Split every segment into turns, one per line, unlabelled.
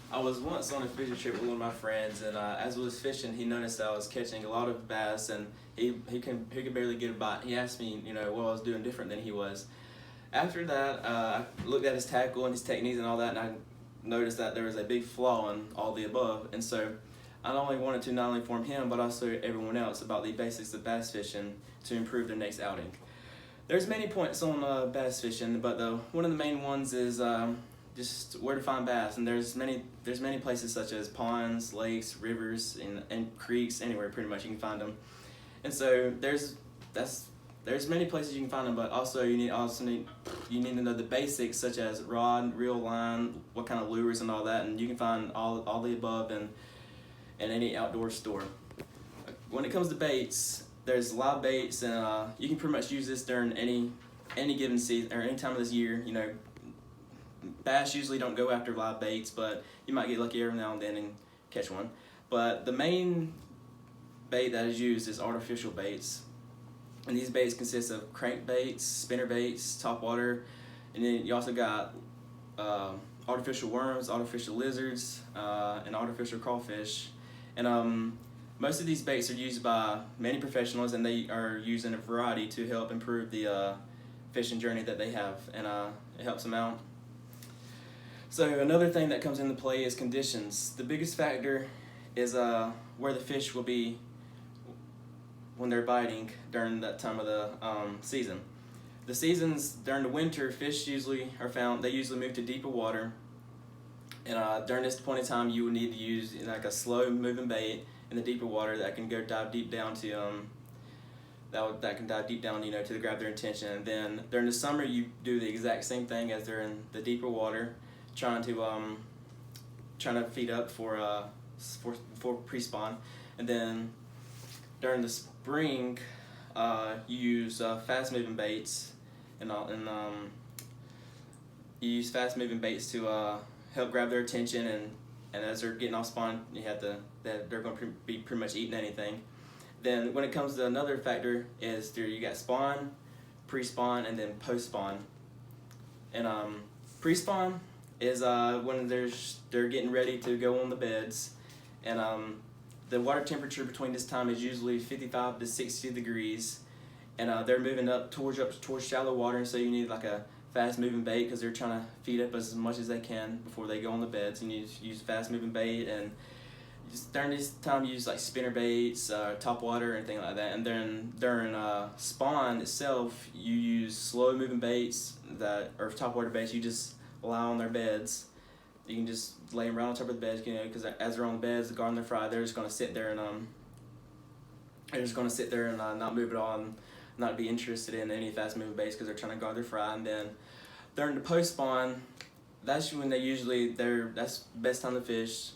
I was once on a fishing trip with one of my friends, and as I was fishing, he noticed that I was catching a lot of bass, and he could barely get a bite. He asked me, what I was doing different than he was. After that, I looked at his tackle and his techniques and all that, and I noticed that there was a big flaw in all the above. And so, I not only wanted to not only inform him but also everyone else about the basics of bass fishing to improve their next outing. There's many points on bass fishing, but one of the main ones is just where to find bass. And there's many places such as ponds, lakes, rivers, and creeks, anywhere pretty much you can find them. And so there's many places you can find them, but also you need to know the basics such as rod, reel, line, what kind of lures and all that, and you can find all the above in any outdoor store. When it comes to baits, there's live baits, and you can pretty much use this during any given season or any time of this year. Bass usually don't go after live baits, but you might get lucky every now and then and catch one. But the main bait that is used is artificial baits, and these baits consist of crankbaits, spinner baits, topwater, and then you also got artificial worms, artificial lizards, and artificial crawfish. And most of these baits are used by many professionals, and they are used in a variety to help improve the fishing journey that they have, and it helps them out. So another thing that comes into play is conditions. The biggest factor is where the fish will be when they're biting during that time of the season. The seasons during the winter, fish usually are found. They usually move to deeper water, and during this point in time, you will need to use like a slow moving bait in the deeper water that can go dive deep down to that can dive deep down to grab their attention. And then during the summer, you do the exact same thing as they're in the deeper water, trying to feed up for pre-spawn. And then during the spring, you use fast-moving baits, and you use fast-moving baits to help grab their attention. And as they're getting off spawn, they're going to be pretty much eating anything. Then when it comes to another factor is you got spawn, pre-spawn, and then post-spawn. And pre-spawn is when they're getting ready to go on the beds, and the water temperature between this time is usually 55 to 60 degrees, and they're moving up towards shallow water, and so you need like a fast moving bait because they're trying to feed up as much as they can before they go on the beds. You need to use fast moving bait, and just during this time you use like spinner baits, top water, and anything like that. And then during spawn itself, you use slow moving baits or top water baits. You just lie on their beds. You can just lay them right on top of the beds, because as they're on the beds, guarding their fry, they're just going to sit there and not move at all, and not be interested in any fast moving baits because they're trying to guard their fry. And then during the post spawn, that's when that's the best time to fish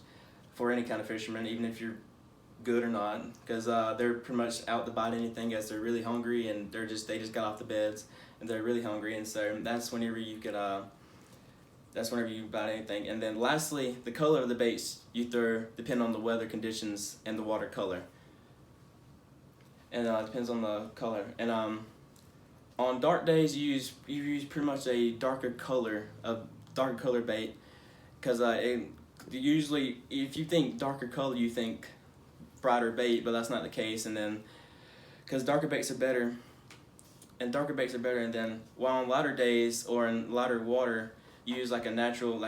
for any kind of fisherman, even if you're good or not, because they're pretty much out to bite anything as they're really hungry, and they just got off the beds and they're really hungry, and so that's whenever you bite anything. And then lastly, the color of the baits you throw depend on the weather conditions and the water color. And it depends on the color. And on dark days, you use pretty much a darker color bait, because usually if you think darker color, you think brighter bait, but that's not the case. And then because darker baits are better, and then while on lighter days or in lighter water, you use like a natural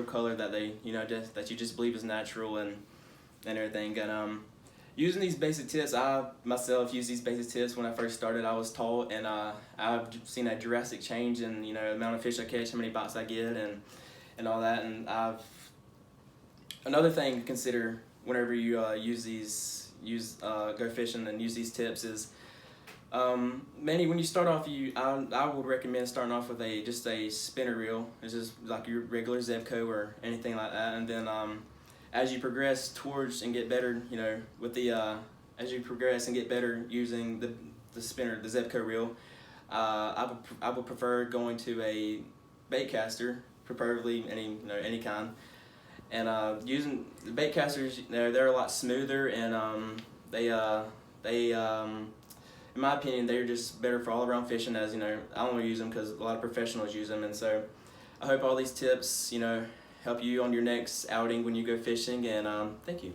color that that you just believe is natural and everything. And using these basic tips, I myself used these basic tips when I first started. I was taught, and I've seen a drastic change in the amount of fish I catch, how many bites I get, and all that. And another thing to consider whenever you go fishing and use these tips is when you start off, I would recommend starting off with just a spinner reel. It's just like your regular Zebco or anything like that. And then as you progress towards and get better, as you progress and get better using the spinner, the Zebco reel, I would prefer going to a bait caster, preferably any kind. And using the bait casters, they're a lot smoother, and they in my opinion, they're just better for all around fishing. As I only use them because a lot of professionals use them, and so I hope all these tips help you on your next outing when you go fishing. And thank you.